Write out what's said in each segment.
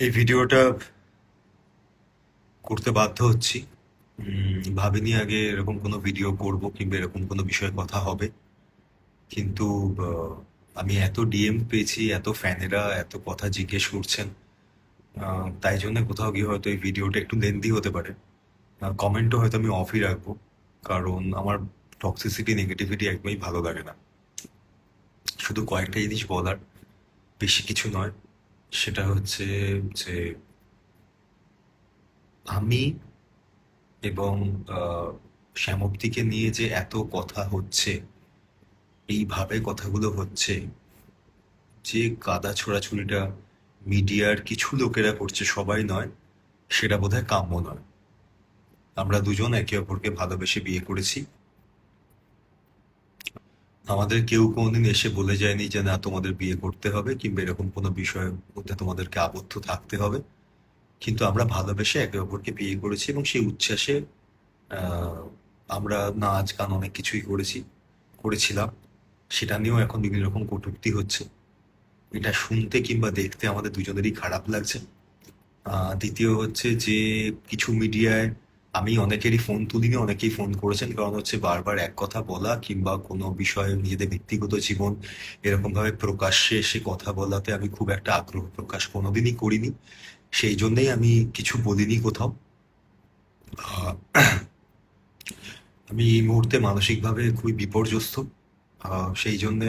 এই ভিডিওটা করতে বাধ্য হচ্ছি। ভাবিনি আগে এরকম কোনো ভিডিও করব কিংবা এরকম কোনো বিষয়ে কথা হবে। কিন্তু আহ, আমি এত ডিএম পেয়েছি, এত ফ্যানেরা এত কথা জিজ্ঞেস করছেন। তাই জন্য কোথাও গিয়ে হয়তো এই ভিডিওটা একটু লেন্দি হতে পারে। কমেন্টও হয়তো আমি অফই রাখবো, কারণ আমার টক্সিসিটি নেগেটিভিটি একদমই ভালো লাগে না। শুধু কয়েকটা জিনিস বলার, বেশি কিছু নয়। সেটা হচ্ছে যে আমি এবং শ্যামপ্তিকে নিয়ে যে এত কথা হচ্ছে, এইভাবে কথাগুলো হচ্ছে, যে কাদা ছোড়াছুড়িটা মিডিয়ার কিছু লোকেরা করছে, সবাই নয়, সেটা বোধহয় কাম্য নয়। আমরা দুজন একে অপরকে ভালোবেসে বিয়ে করেছি। আমাদের কেউ কোনোদিন এসে বলে যায়নি যে না তোমাদের বিয়ে করতে হবে কিংবা এরকম কোনো বিষয়ের মধ্যে তোমাদেরকে আবদ্ধ থাকতে হবে। কিন্তু আমরা ভালোবেসে একে অপরকে বিয়ে করেছি এবং সেই উচ্ছ্বাসে আহ, আমরা নাচ গান অনেক কিছুই করেছিলাম। সেটা নিয়েও এখন বিভিন্ন রকম কটূক্তি হচ্ছে। এটা শুনতে কিংবা দেখতে আমাদের দুজনেরই খারাপ লাগছে। দ্বিতীয় হচ্ছে যে কিছু মিডিয়ায় আমি অনেকেরই ফোন তুলিনি, অনেকেই ফোন করেছেন, কারণ হচ্ছে বারবার এক কথা বলা কিংবা কোনো বিষয়ে নিজেদের ব্যক্তিগত জীবন এরকম ভাবে প্রকাশ্যে এসে কথা বলাতে আমি খুব একটা আগ্রহ প্রকাশ কোনোদিনই করিনি। সেই জন্যেই আমি কিছু বলিনি কোথাও। আহ, আমি এই মুহূর্তে মানসিকভাবে খুবই বিপর্যস্ত। সেই জন্যে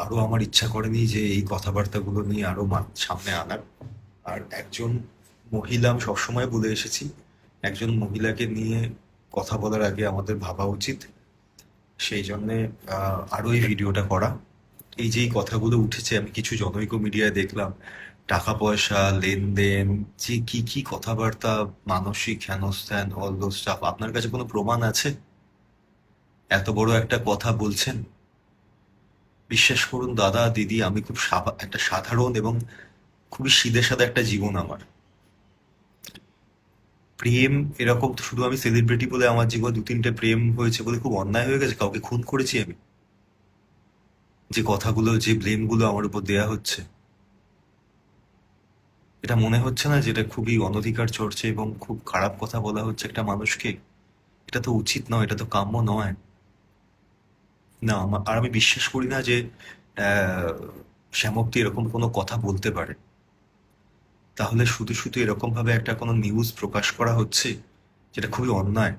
আরো আমার ইচ্ছা করেনি যে এই কথাবার্তাগুলো নিয়ে আরো সামনে আনার। আর একজন মহিলা, আমি সবসময় বলে এসেছি, একজন মহিলাকে নিয়ে কথা বলার আগে আমাদের ভাবা উচিত। সেই জন্যে আরো এই ভিডিওটা করা। এই যে এই কথাগুলো উঠেছে, আমি কিছু জনৈক মিডিয়ায় দেখলাম, টাকা পয়সা লেনদেন, যে কি কি কথাবার্তা, মানসিক হেনস্থান, অল দোজ স্টাফ। আপনার কাছে কোনো প্রমাণ আছে? এত বড় একটা কথা বলছেন। বিশ্বাস করুন দাদা দিদি, আমি খুব একটা সাধারণ এবং খুবই সিধে সাদা একটা জীবন আমার। প্রেম এরকম তো শুধু আমি সেলিব্রিটি বলে আমার জীবনে দু তিনটে প্রেম হয়েছে বলে খুব অন্যায় হয়ে গেছে? কাউকে খুন করেছি আমি? যে কথাগুলো, যে ব্লেমগুলো আমার উপর দেয়া হচ্ছে, এটা মনে হচ্ছে না যেটা খুবই অনধিকার চর্চা এবং খুব খারাপ কথা বলা হচ্ছে একটা মানুষকে? এটা তো উচিত নয়, এটা তো কাম্য নয়। না আর আমি বিশ্বাস করি না যে শ্যামপ্তি এরকম কোনো কথা বলতে পারে। তাহলে শুধু শুধু এরকম ভাবে একটা কোনো নিউজ প্রকাশ করা হচ্ছে, যেটা খুবই অন্যায়।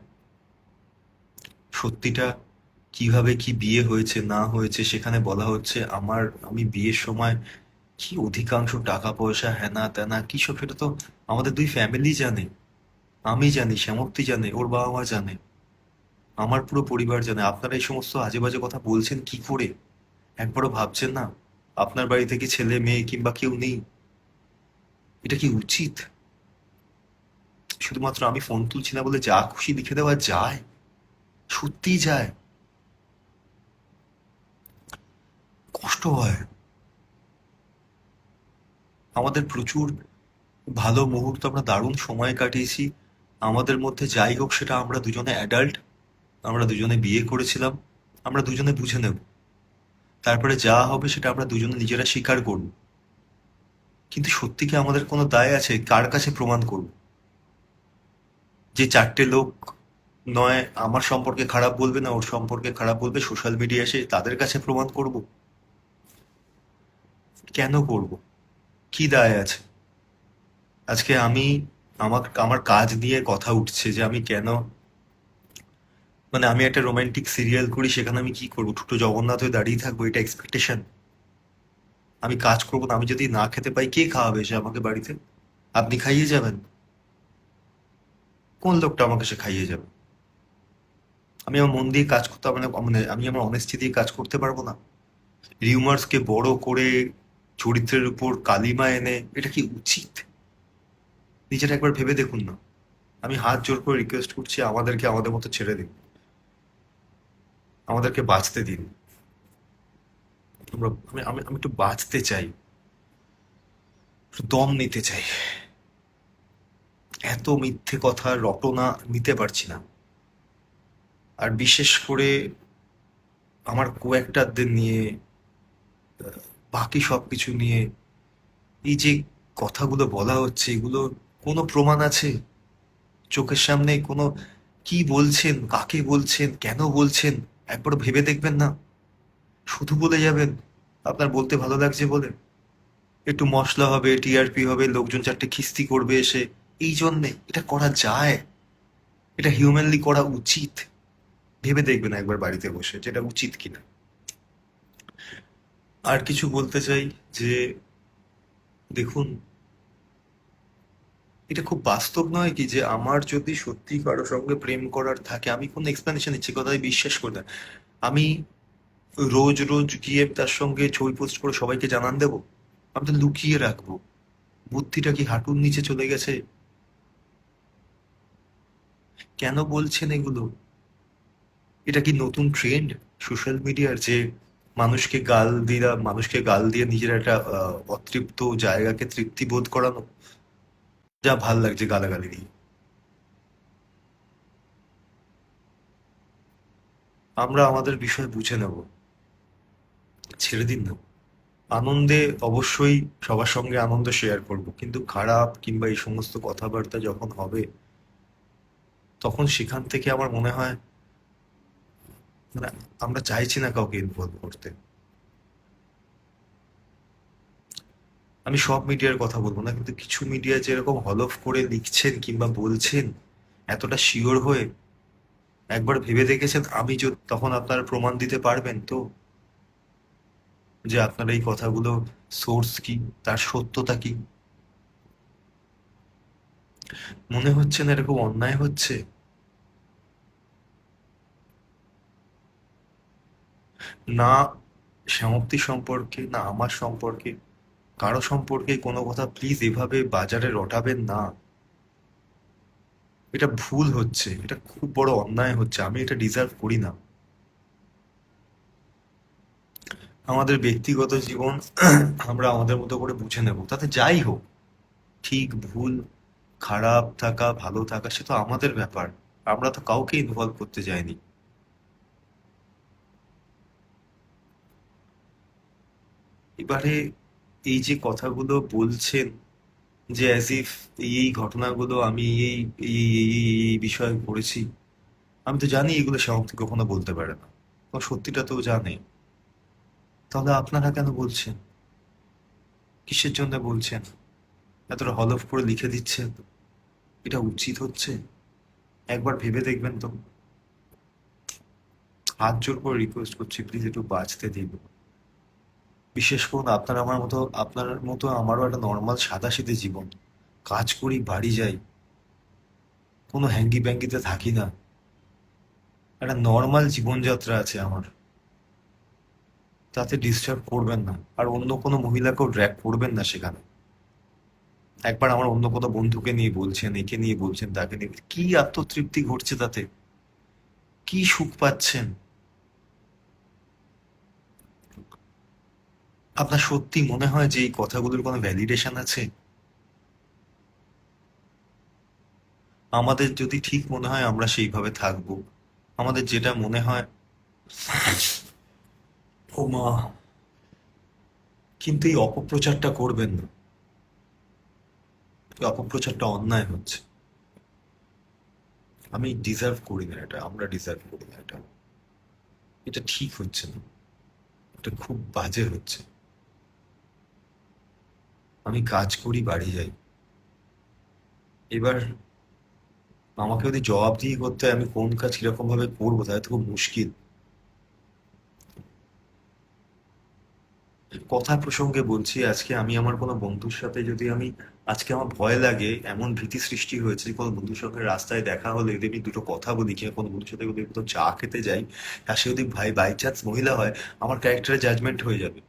সত্যিটা, কিভাবে কি বিয়ে হয়েছে না হয়েছে সেখানে বলা হচ্ছে আমি বিয়ের সময় কি অধিকাংশ টাকা পয়সা হেনা তেনা কি সব, সেটা তো আমাদের দুই ফ্যামিলি জানে। আমি জানি, শ্যামপ্তি জানে, ওর বাবা মা জানে, আমার পুরো পরিবার জানে। আপনারা এই সমস্ত আজে বাজে কথা বলছেন কি করে? একবারও ভাবছেন না আপনার বাড়িতে কি ছেলে মেয়ে কিংবা কেউ নেই? এটা কি উচিত? শুধুমাত্র আমি ফোন তুলছি না বলে যা খুশি লিখে দেওয়া যায়? সত্যিই যায়? কষ্ট হয়। আমাদের প্রচুর ভালো মুহূর্ত, আমরা দারুণ সময় কাটিয়েছি। আমাদের মধ্যে যাই হোক, সেটা আমরা দুজনে অ্যাডাল্ট, আমরা দুজনে বিয়ে করেছিলাম, আমরা দুজনে বুঝে নেব। তারপরে যা হবে সেটা আমরা দুজনে নিজেরা স্বীকার করব। কিন্তু সত্যি কি আমাদের কোনো দায় আছে? কার কাছে প্রমাণ করব? যে চারটে লোক নয় আমার সম্পর্কে খারাপ বলবে না ওর সম্পর্কে খারাপ বলবে, সোশ্যাল মিডিয়া এসে তাদের কাছে প্রমাণ করব? কেন করব? কি দায় আছে? আজকে আমার আমার কাজ নিয়ে কথা উঠছে যে আমি কেন, মানে আমি একটা রোমান্টিক সিরিয়াল করি, সেখানে আমি কি করবো? ছোট জগন্নাথ হয়ে দাঁড়িয়ে থাকবো, এটা এক্সপেকটেশন? আমি কাজ করবো না, আমি যদি না খেতে পাই কে খাওয়াবে সে আমাকে বাড়িতে? আপনি খাইয়ে যাবেন? কোন লোকটা আমাকে সে খাইয়ে যাবে? আমি আমার মন দিয়ে কাজ করতে, মানে আমি আমার অনেস্টি দিয়ে কাজ করতে পারবো না? রিউমার্স কে বড় করে চরিত্রের উপর কালিমা এনে, এটা কি উচিত? নিজেটা একবার ভেবে দেখুন না। আমি হাত জোর করে রিকোয়েস্ট করছি, আমাদেরকে আমাদের মতো ছেড়ে দিন, আমাদেরকে বাঁচতে দিন। আমি একটু বাঁচতে চাই, একটু দম নিতে চাই। এত মিথ্যে কথা রটনা নিতে পারছি না। আর বিশেষ করে আমার কোয়েক্টারদের নিয়ে, বাকি সবকিছু নিয়ে, এই যে কথাগুলো বলা হচ্ছে, এগুলো কোনো প্রমাণ আছে চোখের সামনে? কোনো কি বলছেন, কাকে বলছেন, কেন বলছেন? একবার ভেবে দেখবেন না? শুধু বলে যাবেন আপনার বলতে ভালো লাগছে বলে? একটু মশলা হবে, টিআরপি হবে, লোকজন চারটে খিস্তি করবে এসে, এই জন্যে? এটা করা যায়? এটা হিউম্যানলি করা উচিত? ভেবে দেখবেন একবার বাড়িতে বসে যেটা উচিত কিনা। আর কিছু বলতে চাই যে, দেখুন, এটা খুব বাস্তব নয় কি যে আমার যদি সত্যি কারো সঙ্গে প্রেম করার থাকে, আমি কোনো এক্সপ্লেনেশন ইচ্ছে কথায় বিশ্বাস করি না। আমি রোজ রোজ গিয়ে তার সঙ্গে ছবি পোস্ট করে সবাইকে জানান দেবো? আমি তো লুকিয়ে রাখবো। বুদ্ধিটা কি হাঁটুর নিচে চলে গেছে? কেন বলছেন এগুলো? এটা কি নতুন ট্রেন্ড সোশ্যাল মিডিয়ার, যে মানুষকে গাল দিয়ে নিজের একটা অতৃপ্ত জায়গাকে তৃপ্তি বোধ করানো? যা ভাল লাগছে গালাগালি দিয়ে। আমরা আমাদের বিষয় বুঝে নেব, ছেড়ে দিন না। আনন্দে অবশ্যই সবার সঙ্গে আনন্দ শেয়ার করব, কিন্তু খারাপ কিংবা এই সমস্ত কথাবার্তা যখন হবে, তখন সেখান থেকে আমার মনে হয়, মানে, আমরা চাইছি না কাউকে ইনভলভ করতে। আমি সব মিডিয়ার কথা বলবো না, কিন্তু কিছু মিডিয়া যেরকম হলফ করে লিখছেন কিংবা বলছেন এতটা শিওর হয়ে, একবার ভেবে দেখেছেন আমি যদি তখন আপনারা প্রমাণ দিতে পারবেন তো যে আপনার এই কথাগুলো সোর্স কি, তার সত্যতা কি? মনে হচ্ছে না এরকম অন্যায় হচ্ছে? না সমাপ্তি সম্পর্কে, না আমার সম্পর্কে, কারো সম্পর্কে কোনো কথা প্লিজ এভাবে বাজারে রটাবেন না। এটা ভুল হচ্ছে, এটা খুব বড় অন্যায় হচ্ছে, আমি এটা ডিজার্ভ করি না। আমাদের ব্যক্তিগত জীবন আমরা আমাদের মতো করে বুঝে নেব, তাতে যাই হোক, ঠিক ভুল, খারাপ থাকা ভালো থাকা সে তো আমাদের ব্যাপার। আমরা তো কাউকে ইনভলভ করতে যাইনি। এবারে এই যে কথাগুলো বলছেন, যে অ্যাজ ইফ এই ঘটনাগুলো আমি এই বিষয়ে পড়েছি, আমি তো জানি এগুলো সেমন কখনো বলতে পারে না, তো সত্যিটা তো জানে। তাহলে আপনারা কেন বলছেন? কিসের জন্য বলছেন? এতটা হলফ করে লিখে দিচ্ছেন? এটা উচিত হচ্ছে? একবার ভেবে দেখবেন তো। হাত জোর করে রিকোয়েস্ট করছি, প্লিজ একটু বাঁচতে দিন। বিশেষ করুন আপনার মতো আমারও একটা নর্মাল সাদাসিধে জীবন। কাজ করি, বাড়ি যাই, কোনো হ্যাঙ্গি প্যাঙ্গিতে থাকি না। একটা নর্মাল জীবনযাত্রা আছে আমার। তাতে ডিস্টার্ব করবেন না, আর অন্য কোনো মহিলাকেও ড্র্যাগ করবেন না সেখানে। একবার আমার অন্য কোনো বন্ধুকে নিয়ে বলছেন, একে নিয়ে বলছেন, তাকে নিয়ে কি আত্মতৃপ্তি ঘটছে তাতে? কি সুখ পাচ্ছেন? আপনার সত্যি মনে হয় যে এই কথাগুলোর কোনো ভ্যালিডেশন আছে? আমাদের যদি ঠিক মনে হয় আমরা সেইভাবে থাকবো। আমাদের যেটা মনে হয়, ও মা, কিন্তু এই অপপ্রচারটা করবেন না। এই অপপ্রচারটা অন্যায় হচ্ছে। আমি ডিজার্ভ করি না এটা, আমরা ডিজার্ভ করি না এটা। এটা ঠিক হচ্ছে না, এটা খুব বাজে হচ্ছে। আমি কাজ করি, বাড়ি যাই। এবার আমাকে যদি জবাবদিহি করতে হয় আমি কোন কাজ কিরকম ভাবে করবো, তাহলে তো খুব মুশকিল। কথা প্রসঙ্গে বলছি, আজকে আমি আমার কোনো বন্ধুর সাথে যদি আমি, আজকে আমার ভয় লাগে, এমন ভীতি সৃষ্টি হয়েছে যে কোনো বন্ধুর সঙ্গে রাস্তায় দেখা হলে যদি আমি দুটো কথা বলি, কিংবা কোনো বন্ধুর সাথে যদি কোথাও চা খেতে যাই, আর সে যদি ভাই বাই চান্স মহিলা হয়, আমার ক্যারেক্টারে জাজমেন্ট হয়ে যাবে,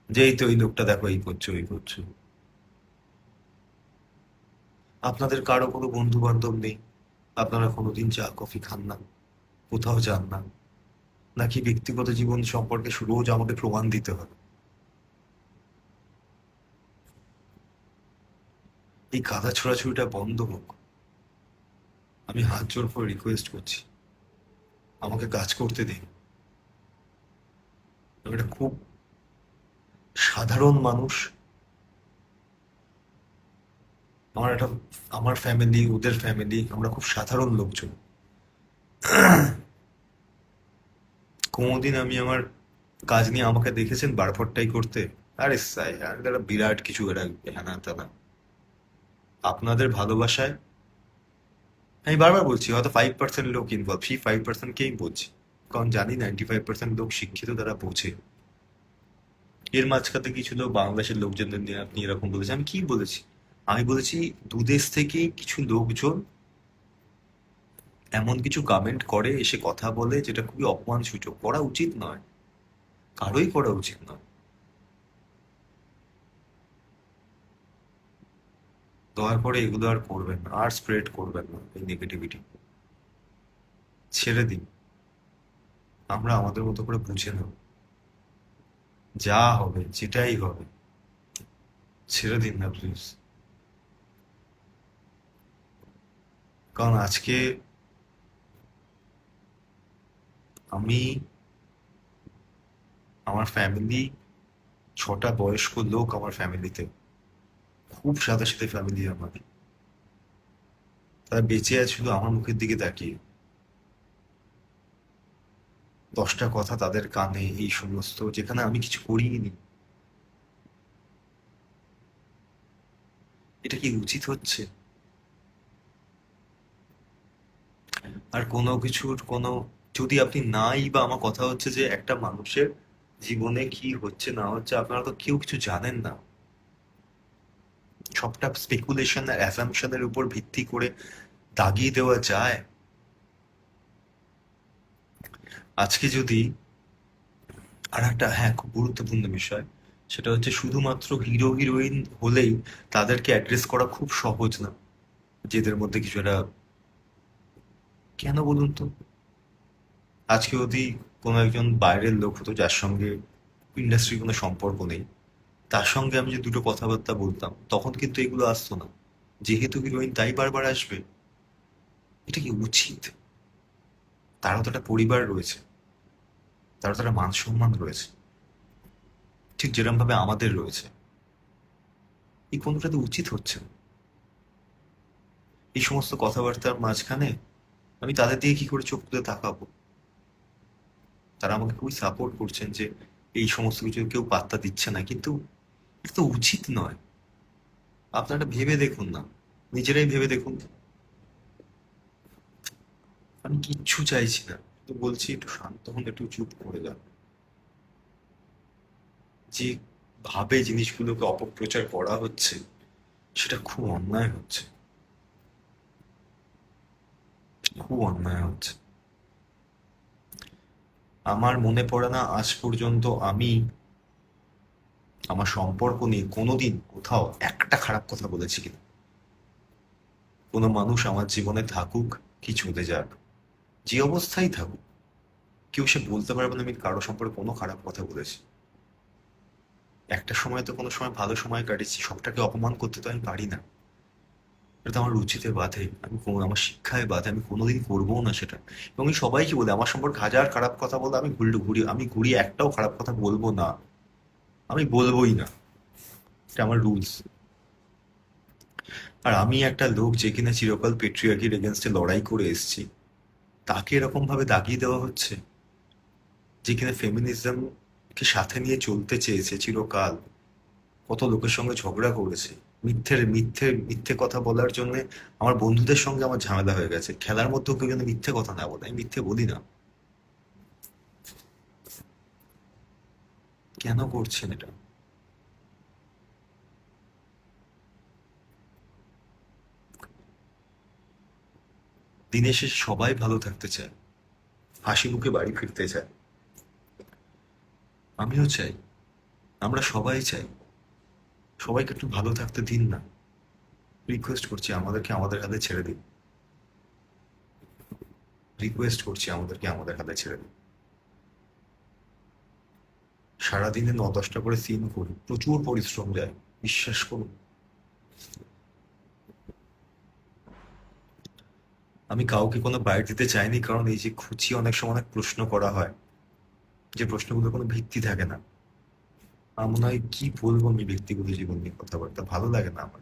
যে এই তো এই লোকটা দেখো এই করছো ওই করছো। আপনাদের কারো কোনো বন্ধু বান্ধব নেই? আপনারা কোনোদিন চা কফি খান না, কোথাও যান না? নাকি ব্যক্তিগত জীবন সম্পর্কে রোজ আমাকে প্রমাণ দিতে হবে? এই কাদা ছোড়াছুড়িটা বন্ধ হোক। আমি হাত জোর করে রিকোয়েস্ট করছি, আমাকে কাজ করতে দিন। আমি একটা খুব সাধারণ মানুষ, আমার একটা আমার ফ্যামিলি, ওদের ফ্যামিলি, আমরা খুব সাধারণ লোকজন। কোনোদিন আমি আমার কাজ নিয়ে আমাকে দেখেছেন বাড়ফড়টাই করতে? আরে সাই আর এরা বিরাট কিছু, এরা হ্যানা ত্যানা। আপনাদের ভালোবাসায় আমি বারবার বলছি, হয়তো 5% লোক ইনভলভ, সেই 5%কেই বলছি, কারণ জানি 95% লোক শিক্ষিত, তারা বোঝে। এর মাঝখানে কিছু লোক বাংলাদেশের লোকজনদের নিয়ে আপনি এরকম বলেছেন, আমি কি বলেছি? আমি বলেছি দুদেশ থেকেই কিছু লোকজন এমন কিছু কমেন্ট করে, এসে কথা বলে, যেটা খুবই অপমানসূচক, করা উচিত নয়, কারোই করা উচিত নয়। দয়া করে এগুলো আর করবেন না, আর স্প্রেড করবেন না এই নেগেটিভিটি। ছেড়ে দিন, আমরা আমাদের মতো করে বুঝে নেব, যা হবে যেটাই হবে। ছেড়ে দিন না প্লিজ। কারণ আজকে আমি, আমার ফ্যামিলি, 6টা বয়স্ক লোক আমার ফ্যামিলিতে, খুব সাদা সাথে ফ্যামিলি আমার, তারা বেঁচে আছে শুধু আমার মুখের দিকে তাকিয়ে। 10টা কথা তাদের কানে, এই সমস্ত, যেখানে আমি কিছু করিনি। এটা কি উচিত হচ্ছে? আর কোনো কিছুর কোনো, যদি আপনি নাই, বা আমার কথা হচ্ছে যে একটা মানুষের জীবনে কি হচ্ছে না হচ্ছে আপনারা তো কেউ কিছু জানেন না। সবটা স্পেকুলেশন আর অ্যাসাম্পশনের উপর ভিত্তি করে দাগিয়ে দেওয়া যায়। আজকে যদি, আর একটা, হ্যাঁ, খুব গুরুত্বপূর্ণ বিষয়, সেটা হচ্ছে শুধুমাত্র হিরো হিরোইন হলেই তাদেরকে অ্যাড্রেস করা খুব সহজ না, যেদের মধ্যে কিছু একটা, কেন বলুন তো? আজকে যদি কোনো একজন বাইরের লোক হতো, যার সঙ্গে ইন্ডাস্ট্রির কোনো সম্পর্ক নেই, তার সঙ্গে আমি যে দুটো কথাবার্তা বলতাম, তখন কিন্তু এগুলো আসতো না। যেহেতু হিরোইন, তাই বারবার আসবে। এটা কি উচিত? তারও তো একটা পরিবার রয়েছে, তারও তো একটা মান সম্মান রয়েছে, ঠিক যেরকম ভাবে আমাদের রয়েছে। এই কোনোটা তো উচিত হচ্ছে না। এই সমস্ত কথাবার্তার মাঝখানে আমি তাদের দিকে কি করে চোখ তুলে তাকাবো? তারা আমাকে খুবই সাপোর্ট করছেন যে এই সমস্ত কিছু কেউ পাত্তা দিচ্ছে না, কিন্তু এটা তো উচিত নয়। আপনারা ভেবে দেখুন না, নিজেরাই ভেবে দেখুন। আমি কিচ্ছু চাইছি না, তো বলছি একটু শান্ত হন, একটু চুপ করে যান। যে ভাবে জিনিসগুলোকে অপপ্রচার করা হচ্ছে, সেটা খুব অন্যায় হচ্ছে, খুব অন্যায় হচ্ছে। আমার মনে পড়ে না আজ পর্যন্ত আমি আমার সম্পর্ক নিয়ে কোনোদিন কোথাও একটা খারাপ কথা বলেছি কিনা। কোনো মানুষ আমার জীবনে থাকুক কি চলে যাক, যে অবস্থায় থাকুক, কেউ সে বলতে পারবে না আমি কারো সম্পর্কে কোনো খারাপ কথা বলেছি। একটা সময় তো কোনো সময় ভালো সময় কাটিয়েছি, সবটাকে অপমান করতে তো আমি পারি না। এটা তো আমার রুচিতে বাধে, আমার শিক্ষায় বাধে, আমি কোনোদিন করবো না সেটা। এবং আমি সবাইকে বলি, আমার সম্পর্কে হাজার খারাপ কথা বলে, আমি ঘুরি একটাও খারাপ কথা বলবো না, আমি বলবোই না। এটা আমার রুলস। আর আমি একটা লোক যে কিনা চিরকাল পেট্রিয়ার্কির এগেনস্টে লড়াই করে এসেছি, তাকে এরকম ভাবে দাগিয়ে দেওয়া হচ্ছে, যে কিনা ফেমিনিজমকে সাথে নিয়ে চলতে চেয়েছে চিরকাল, কত লোকের সঙ্গে ঝগড়া করেছে, মিথ্যে কথা বলার জন্য। আমার বন্ধুদের সঙ্গে আমার ঝামেলা হয়ে গেছে, খেলার মধ্যেও কেউ যেন মিথ্যে কথা না বলে, আমি মিথ্যে বলি না। কেন করছেন এটা? দিনের শেষে সবাই ভালো থাকতে চায়, হাসি মুখে বাড়ি ফিরতে চায়। আমিও চাই, আমরা সবাই চাই। সবাইকে একটু ভালো থাকতে দিন না, রিকোয়েস্ট করছি, আমাদেরকে আমাদের হাতে ছেড়ে দিন। রিকোয়েস্ট করছি, আমাদেরকে আমাদের হাতে ছেড়ে দিন। সারাদিনে 9-10টা করে সিন করি, প্রচুর পরিশ্রম যায়, বিশ্বাস করুন। আমি কাউকে কোনো বাইট দিতে চাইনি, কারণ এই যে খুঁচিয়ে অনেক সময় অনেক প্রশ্ন করা হয়, যে প্রশ্নগুলো কোনো ভিত্তি থাকে না। আমার মনে হয় কি বলবো আমি ব্যক্তিগত জীবন নিয়ে কথাবার্তা, ভালো লাগে না আমার।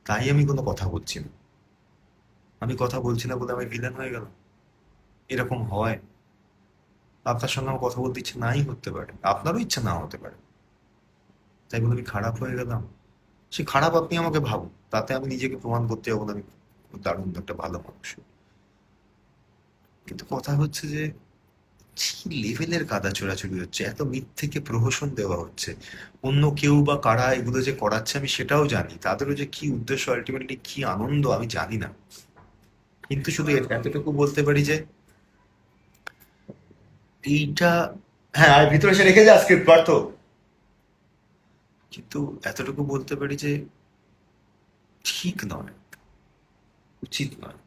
তাই আমি কোনো কথা বলছি না। আমি কথা বলছি না বলে আমি ভিলেন হয়ে গেলাম? এরকম হয়? আপনার সঙ্গে আমার কথা বলতে ইচ্ছে নাই করতে পারে, আপনারও ইচ্ছা না হতে পারে, তাই বলে আমি খারাপ হয়ে গেলাম? সে খারাপ আপনি আমাকে ভাবুন, তাতে আমি নিজেকে প্রমাণ করতে যাবো না আমি দারুণ একটা ভালো মানুষ। কিন্তু কথা হচ্ছে যে কি লেভেলের কাদা ছোড়াছুড়ি হচ্ছে, এত মিথ্যেকে প্রহসন দেওয়া হচ্ছে। অন্য কেউ বা কারা এগুলো যে করাচ্ছে আমি সেটাও জানি, তাদেরও যে কি উদ্দেশ্য, আলটিমেটলি কি আনন্দ আমি জানি না। কিন্তু শুধু এতটুকু বলতে পারি যে এইটা, হ্যাঁ আর ভিতরে সে রেখে যা স্ক্রিপ্ট পার্থ। কিন্তু এতটুকু বলতে পারি যে ঠিক নয়, উচিত নয়।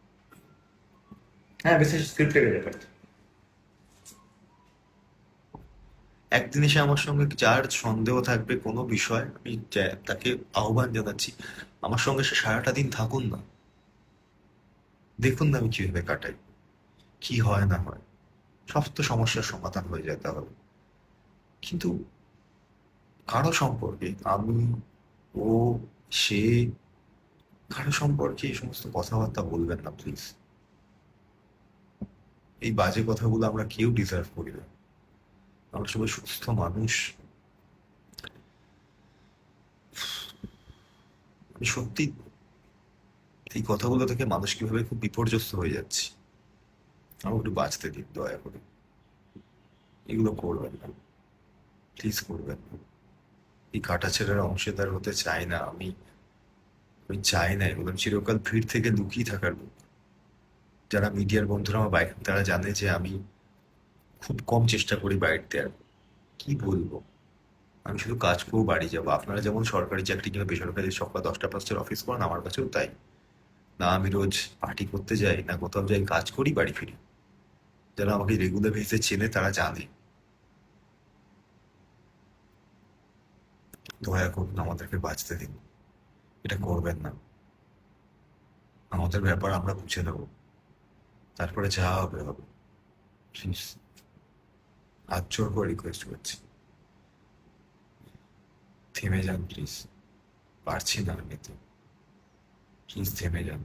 হ্যাঁ বিশেষ স্ক্রিপ্টে রেখে পার্থ। একদিন এসে আমার সঙ্গে যার সন্দেহ থাকবে কোনো বিষয়, আমি তাকে আহ্বান জানাচ্ছি, আমার সঙ্গে সে সারাটা দিন থাকুন না, দেখুন না আমি কিভাবে কাটাই, কি হয় না হয়। সব তো সমস্যার সমাধান হয়ে যায় তাহলে। কিন্তু কারো সম্পর্কে আমি, ও, সে, কারো সম্পর্কে এই সমস্ত কথাবার্তা বলবেন না প্লিজ। এই বাজে কথাগুলো আমরা কেউ ডিজার্ভ করি না। আমরা সবাই সুস্থ মানুষ। আমি সত্যি এই কথাগুলো থেকে মানুষ কিভাবে খুব বিপর্যস্ত হয়ে যাচ্ছে। আমাকে একটু বাঁচতে দিন দয়া করে। এগুলো করবেন না, প্লিজ করবেন না। এই কাটাছেঁড়ার অংশীদার হতে চাই না আমি। আমি চাই না এগুলো, আমি চিরকাল ভিড় থেকে লুকিয়ে থাকার লোক। যারা মিডিয়ার বন্ধুরা আমার বাইরে, তারা জানে যে আমি খুব কম চেষ্টা করি বাইরে দেওয়ার। কি বলবো, আমি শুধু কাজ করবো বাড়ি যাবো। আপনারা যেমন সরকারি চাকরি কিংবা বেসরকারি সকাল 10টা 5টার অফিস করেন, আমার কাছেও তাই। না আমি রোজ পার্টি করতে যাই, না কোথাও যাই, কাজ করি বাড়ি ফিরি। যারা আমাকে রেগুলার বেসিসে চেনে তারা জানে। দয়া করুন আমাদেরকে বাঁচতে দিন, এটা করবেন না। আমাদের ব্যাপার আমরা বুঝে নেবো, তারপরে যা হবে হবে। প্লিজ, হাত জোর করে রিকোয়েস্ট করছি, থেমে যান প্লিজ। পারছি না আমি তো, প্লিজ থেমে যান।